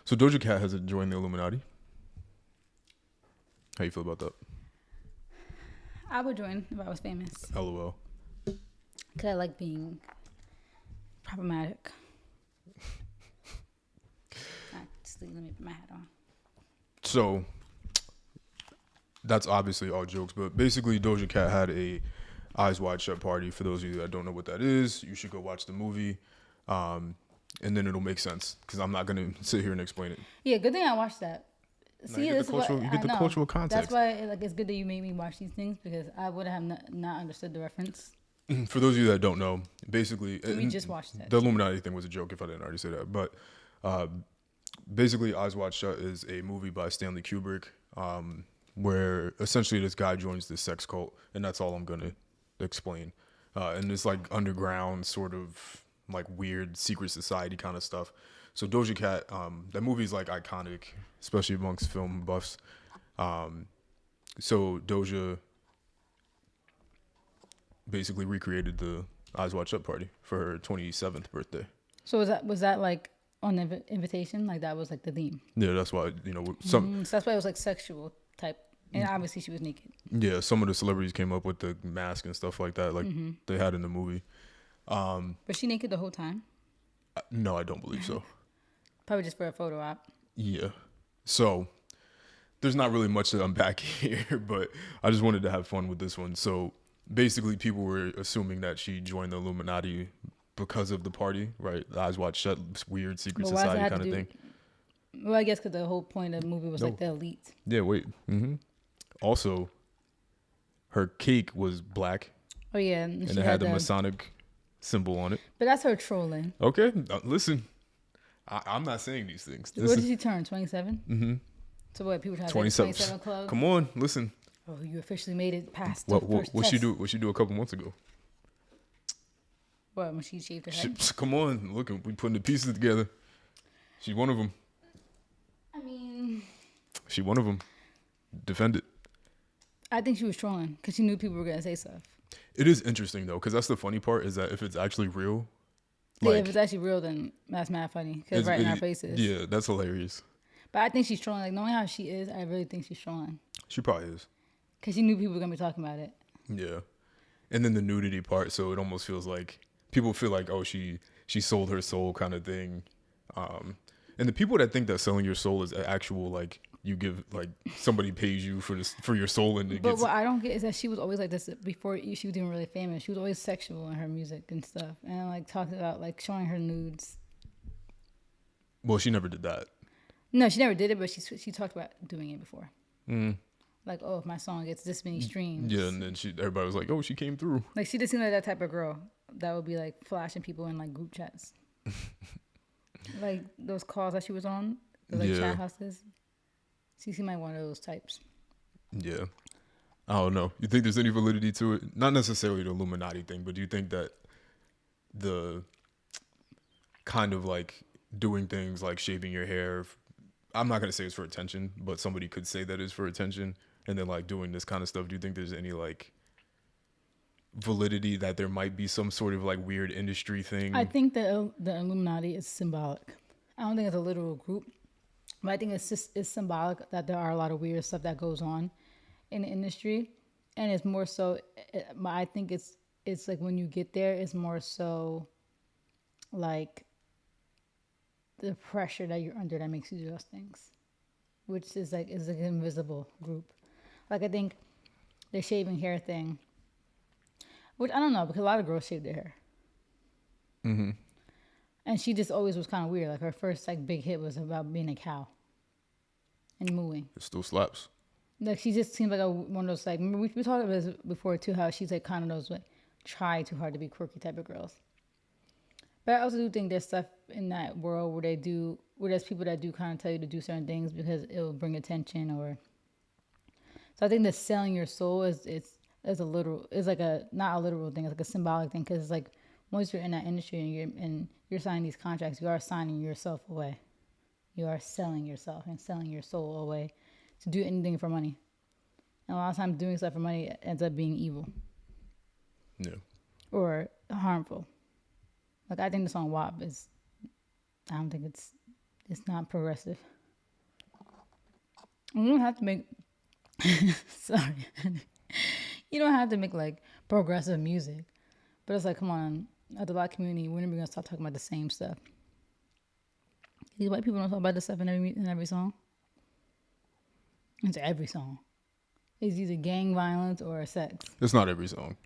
So Doja Cat has joined the Illuminati. How you feel about that? I would join if I was famous. LOL. Because I like being problematic. Let me put my hat on. So that's obviously all jokes, but basically Doja Cat had a Eyes Wide Shut party. For those of you that don't know what that is, you should go watch the movie, and then it'll make sense because I'm not gonna sit here and explain it. Yeah, good thing I watched that. Now, See, you this is what you get I the know. cultural context. That's why it's good that you made me watch these things because I would have not understood the reference. For those of you that don't know, basically, We just watched that. The Illuminati thing was a joke if I didn't already say that. But basically, Eyes Wide Shut is a movie by Stanley Kubrick, where essentially this guy joins this sex cult, and that's all I'm gonna explain. And it's like underground, sort of like weird secret society kind of stuff. So Doja Cat, that movie is like iconic, especially amongst film buffs. So Doja basically recreated the Eyes Wide Shut party for her 27th birthday. So was that like on the invitation? Like that was like the theme. Yeah, that's why So that's why it was like sexual type, and obviously she was naked. Yeah, some of the celebrities came up with the mask and stuff like that, like they had in the movie. Was she naked the whole time? No, I don't believe so. Probably just for a photo op. Yeah, so there's not really much to unpack here, but I just wanted to have fun with this one. So basically, people were assuming that she joined the Illuminati because of the party, right? The Eyes Wide Shut, weird secret society kind of thing. Well, I guess because the whole point of the movie was No. like the elite. Yeah, wait. Also, her cake was black. Oh yeah, and it had the Masonic symbol on it. But that's her trolling. Okay, listen, I'm not saying these things. What did she turn? 27. So what? People trying to 27 club. Come on, listen. Oh, you officially made it past. What she do? What she do a couple months ago? What, when she shaved her head? Come on, look, we putting the pieces together. She's one of them. I mean, she one of them. Defend it. I think she was trolling because she knew people were gonna say stuff. It is interesting though, because that's the funny part is that if it's actually real, like, if it's actually real, then that's mad funny because right in our faces. Yeah, that's hilarious. But I think she's trolling. Like knowing how she is, I really think she's trolling. She probably is. Because she knew people were gonna be talking about it. Yeah, and then the nudity part, so it almost feels like people feel like, oh, she sold her soul kind of thing. And the people that think that selling your soul is actual, like you give, like somebody pays you for your soul, and but what I don't get is that she was always like this before she was even really famous. She was always sexual in her music and stuff, and like talked about like showing her nudes. Well, she never did that. No, she never did it, but she talked about doing it before. Like, oh, if my song gets this many streams. Yeah, and then everybody was like, oh, she came through. Like she just seemed like that type of girl that would be like flashing people in like group chats. Like those calls that she was on, like chat houses. She seemed like one of those types. Yeah. I don't know. You think there's any validity to it? Not necessarily the Illuminati thing, but do you think that the kind of like doing things like shaving your hair, I'm not going to say it's for attention, but somebody could say that is for attention, and then like doing this kind of stuff, do you think there's any like validity that there might be some sort of like weird industry thing? I think the Illuminati is symbolic. I don't think it's a literal group, but I think it's symbolic that there are a lot of weird stuff that goes on in the industry, and it's more so. I think it's like when you get there, it's more so like the pressure that you're under that makes you do those things, which is like an invisible group. Like I think the shaving hair thing. Which I don't know, because a lot of girls shave their hair. And she just always was kind of weird. Like her first like big hit was about being a cow and mooing. It still slaps. Like she just seems like one of those like, remember we talked about this before too, how she's like kind of those like try too hard to be quirky type of girls. But I also do think there's stuff in that world where there's people that do kind of tell you to do certain things because it will bring attention or. So I think that selling your soul is a literal, is like a, not a literal thing, it's like a symbolic thing, because it's like once you're in that industry and you're signing these contracts, you are signing yourself away. You are selling yourself and selling your soul away to do anything for money. And a lot of times doing stuff for money ends up being evil. Yeah. Or harmful. Like I think the song WAP is, I don't think it's It's not progressive. You don't have to make. Sorry. You don't have to make like progressive music, but it's like, come on, at the black community, when are we gonna stop talking about the same stuff? These white people don't talk about this stuff in every song. It's every song. It's either gang violence or sex. It's not every song.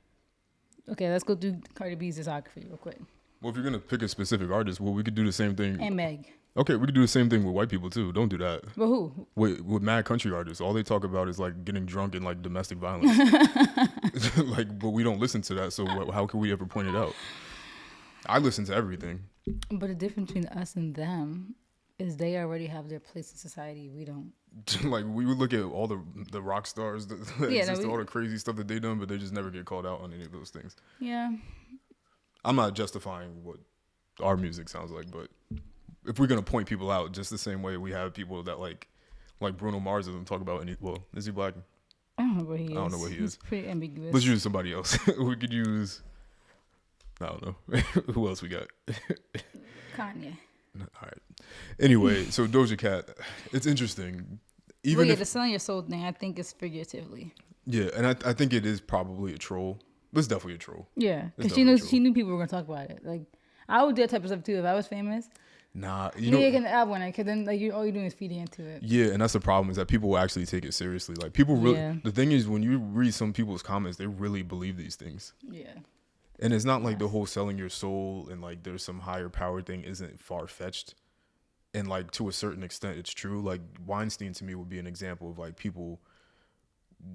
Okay, let's go through Cardi B's discography real quick. Well, if you're gonna pick a specific artist, well, we could do the same thing. And Meg. Okay, we could do the same thing with white people too. Don't do that. But who? With mad country artists, all they talk about is like getting drunk and like domestic violence. Like, but we don't listen to that. So how can we ever point it out? I listen to everything. But the difference between us and them is they already have their place in society. We don't. Like we would look at all the rock stars that exist, no, all the crazy stuff that they done, but they just never get called out on any of those things. Yeah. I'm not justifying what our music sounds like, but if we're gonna point people out, just the same way we have people that like Bruno Mars doesn't talk about any. Well, is he black? I don't know what he is. I don't know what he He's is. pretty ambiguous. Let's use somebody else. We could use. I don't know. Who else we got? Kanye. All right. Anyway, so Doja Cat, it's interesting. Even Well, yeah, if, the selling your soul thing, I think is figuratively. yeah, and I think it is probably a troll. It's definitely a troll. Yeah, It's because definitely true. she knew people were gonna talk about it. Like, I would do that type of stuff too if I was famous. Nah, You know, can add one because then like all you're doing is feeding into it. yeah, and that's the problem is that people will actually take it seriously. Like people really, Yeah. the thing is when you read some people's comments, they really believe these things. Yeah. And it's not like the whole selling your soul and like there's some higher power thing isn't far fetched. And like to a certain extent, it's true. Like Weinstein to me would be an example of like people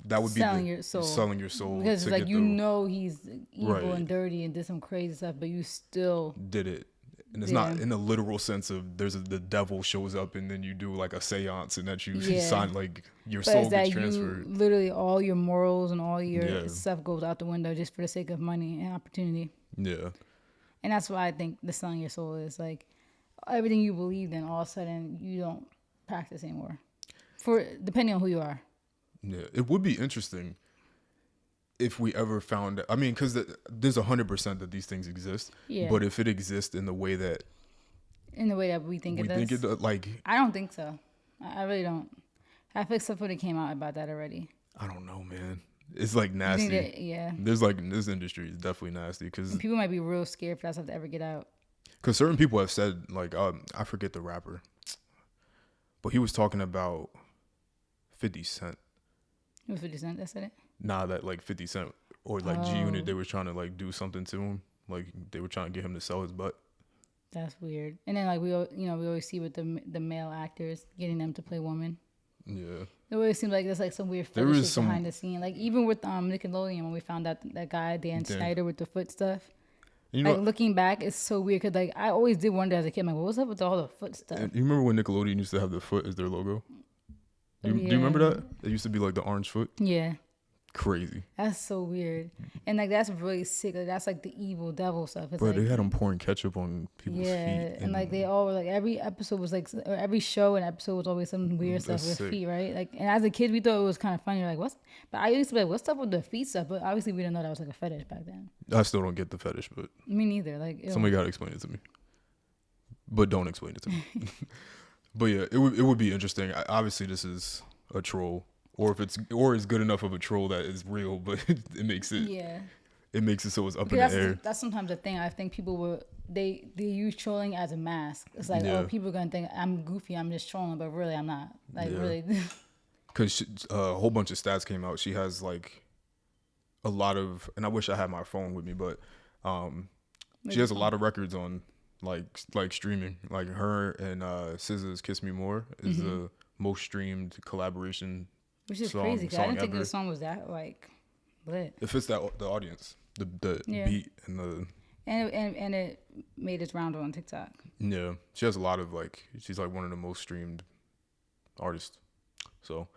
that would Selling be your soul. selling your soul Because to it's like get you the- know he's evil Right. and dirty and did some crazy stuff, but you still did it. And it's Yeah. not in a literal sense of the devil shows up and then you do like a seance and that you Yeah. sign like your but soul it's that gets transferred. you literally all your morals and all your Yeah. stuff goes out the window just for the sake of money and opportunity. Yeah. And that's why I think the selling your soul is like everything you believed in, all of a sudden you don't practice anymore. For depending on who you are. Yeah. It would be interesting if we ever found, I mean, because there's 100% that these things exist. Yeah. But if it exists in the way that In the way that we think we it does. think it does, like, I don't think so. I really don't. I think somebody came out about that already. I don't know, man. It's like I nasty. think that, yeah. There's like, this industry is definitely nasty because People might be real scared for that stuff to ever get out. certain people have said, like, I forget the rapper, but he was talking about 50 Cent. It was 50 Cent that said it? Nah, that like 50 Cent or like G Unit, they were trying to like do something to him. Like they were trying to get him to sell his butt. That's weird. And then like we always see with the male actors getting them to play women. Yeah. It always seems like there's like some weird There fetish is some- behind the scene. Like even with Nickelodeon when we found out that guy Dan Dan. Schneider with the foot stuff. And you Like know, looking back, it's so weird because like I always did wonder as a kid, like what was up with all the foot stuff? and you remember when Nickelodeon used to have the foot as their logo? Do you remember Yeah. that? It used to be like the orange foot. Yeah, Crazy. that's so weird. And like that's really sick. Like, that's like the evil devil stuff. It's Bro, like, they had them pouring ketchup on people's yeah, feet. and like they all were like every episode was like or every show and episode was always some weird stuff That's with sick. feet, right? Like, and as a kid we thought it was kind of funny, like what's. But I used to be like, what's up with the feet stuff? But obviously we didn't know that was like a fetish back then. I still don't get the fetish, but Me neither. Like ew. somebody gotta explain it to me. But don't explain it to me. But yeah, it would be interesting. Obviously, this is a troll, or if it's good enough of a troll that is real, but it makes it Yeah. it makes it so it's up in Because the air. that's sometimes the thing. I think people will they use trolling as a mask. It's like, Yeah. oh, people are gonna think I'm goofy, I'm just trolling, but really I'm not. Like Yeah. really. Because a whole bunch of stats came out. She has like a lot of, and I wish I had my phone with me, but she has a lot of records on like streaming. Like her and SZA's "Kiss Me More" is the most streamed collaboration. Which is song- crazy. 'Cause I song didn't think ever. the song was that like lit. It fits that the audience, the Yeah. beat and the And it made its round on TikTok. yeah. She has a lot of like she's like one of the most streamed artists. So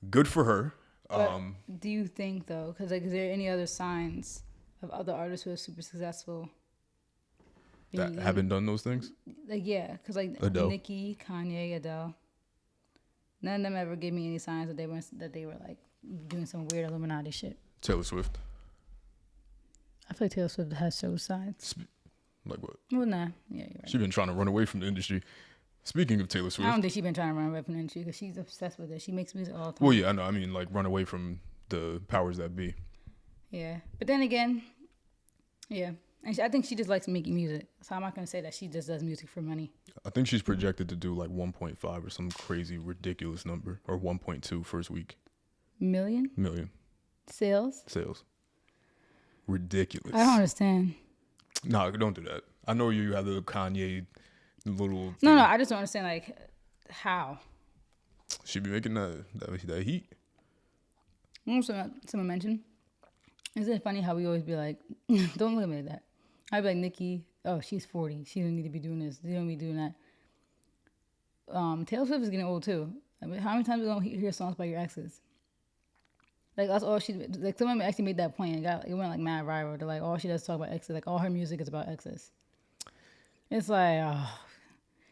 good for her. But do you think though? Because like, is there any other signs of other artists who are super successful? That being- haven't done those things. Like yeah, because like Adele. Nicki, Kanye, Adele. None of them ever gave me any signs that they were like doing some weird Illuminati shit. Taylor Swift. I feel like Taylor Swift has show signs. Like what? Well, nah. Yeah, you're right. She's been trying to run away from the industry. Speaking of Taylor I don't Swift, think she's been trying to run away from the industry because she's obsessed with it. She makes music all the time. well, yeah, I know. I mean, like run away from the powers that be. Yeah, but then again, yeah, and I think she just likes making music. So I'm not gonna say that she just does music for money. I think she's projected to do like 1.5 or some crazy ridiculous number, or 1.2 first week million Sales. sales. Ridiculous. I don't understand. No, don't do that. I know you have the Kanye little. No, thing. I just don't understand like how. She be making that heat. Someone mentioned. Isn't it funny how we always be like, don't look at me like that. I'd be like, Nikki, oh, she's 40. She don't need to be doing this. She don't need to be doing that. Taylor Swift is getting old too. I mean, how many times are we gonna hear songs by your exes? Like that's all she like. Someone actually made that point and it went like mad viral. They're like, all she does is talk about exes. Like all her music is about exes. It's like, oh,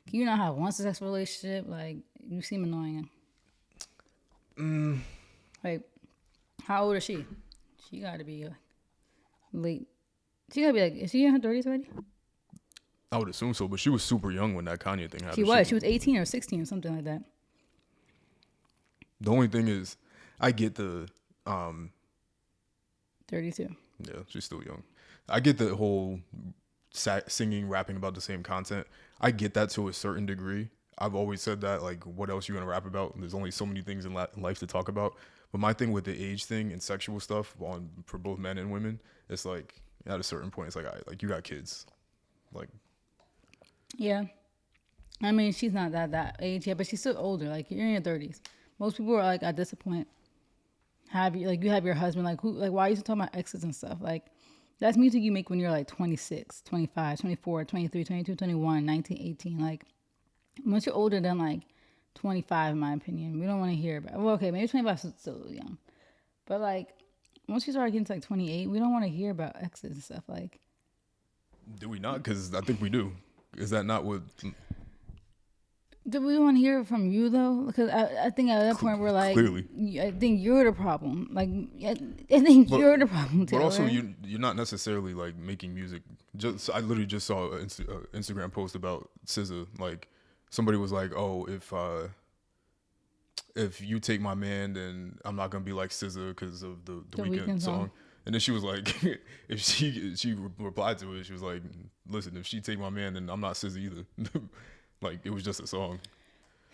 can you not have one successful relationship? Like you seem annoying. Like, how old is she? She got to be late. She got to be like, is she in her 30s already? I would assume so, but she was super young when that Kanye thing happened. She was. She was 18 or 16 or something like that. The only thing is, I get the 32. Yeah, she's still young. I get the whole singing, rapping about the same content. I get that to a certain degree. I've always said that, like, what else you gonna rap about? There's only so many things in life to talk about. But my thing with the age thing and sexual stuff for both men and women, it's like at a certain point, it's like, all right, like you got kids, like. Yeah, I mean she's not that age yet, but she's still older. Like you're in your 30s. Most people are like at this point. You have your husband why are you talking about exes and stuff? Like that's music you make when you're like 26, 25, 24, 23, 22, 21, 19, 18. Like once you're older than like 25, in my opinion, we don't want to hear about. Well, okay, maybe 25 is still young, but like once you start getting to like 28, we don't want to hear about exes and stuff. Like, do we not? Because I think we do. Is that not what? Do we want to hear it from you though? Because I think at that point we're like, clearly, I think you're the problem. Like, I think you're the problem. Taylor. But also, you're not necessarily like making music. I literally just saw an Instagram post about SZA. Like, somebody was like, "Oh, if you take my man, then I'm not gonna be like SZA because of the Weeknd song." And then she was like, if she replied to it, she was like, "Listen, if she take my man, then I'm not SZA either." Like it was just a song.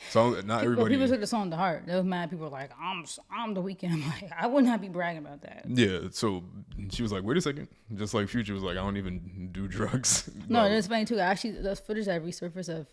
So not everybody. People took the song to heart. There was mad people were like, I'm the Weeknd. I'm like, I would not be bragging about that. Yeah. So she was like, wait a second. Just like Future was like, I don't even do drugs. No, it's funny too. Actually, there's footage that resurfaced of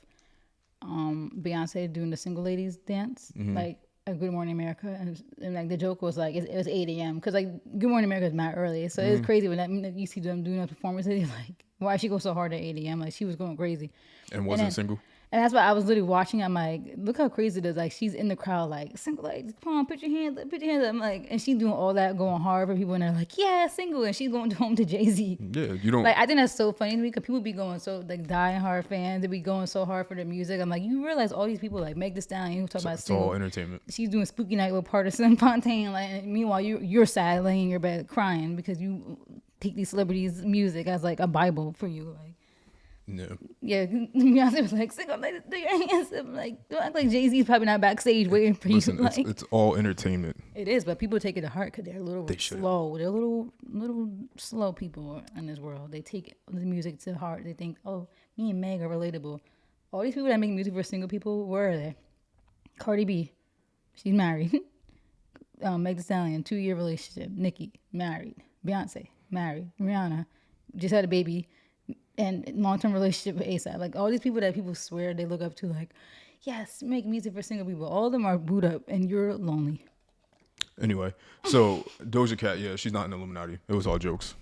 Beyonce doing the single ladies dance, like at Good Morning America, and like the joke was like it was 8 a.m. because like Good Morning America is mad early, so it's crazy when you see them doing those performances. Like, why she go so hard at 8 a.m. Like she was going crazy. And wasn't single. And that's why I was literally watching. I'm like, look how crazy it is. Like she's in the crowd, like single ladies, come on, put your hands up, put your hands up. I'm like, and she's doing all that, going hard for people, and they're like, yeah, single, and she's going home to Jay-Z. Yeah, you don't. Like I think that's so funny to me because people be going so like dying hard fans. They be going so hard for their music. I'm like, you realize all these people like Meg Thee Stallion, who talk about it's single. all entertainment. She's doing Spooky Night with Partisan Fontaine. Like, and meanwhile, you're sad, laying in your bed crying because you take these celebrities' music as like a Bible for you, like. No. Yeah, Beyonce was like, "Single ladies, do your hands up." Like, don't act like Jay-Z's probably not backstage waiting for Listen, you. Like, it's all entertainment. it is, but people take it to heart because they're a little slow. They're little slow people in this world. They take the music to heart. They think, oh, me and Meg are relatable. All these people that make music for single people, where are they? Cardi B, she's married. Meg Thee Stallion, 2-year relationship. Nicki, married. Beyonce, married. Rihanna, just had a baby. And long-term relationship with ASAP. Like all these people that people swear they look up to, like, yes, make music for single people. All of them are booed up and you're lonely. Anyway, so Doja Cat, yeah, she's not an Illuminati. It was all jokes.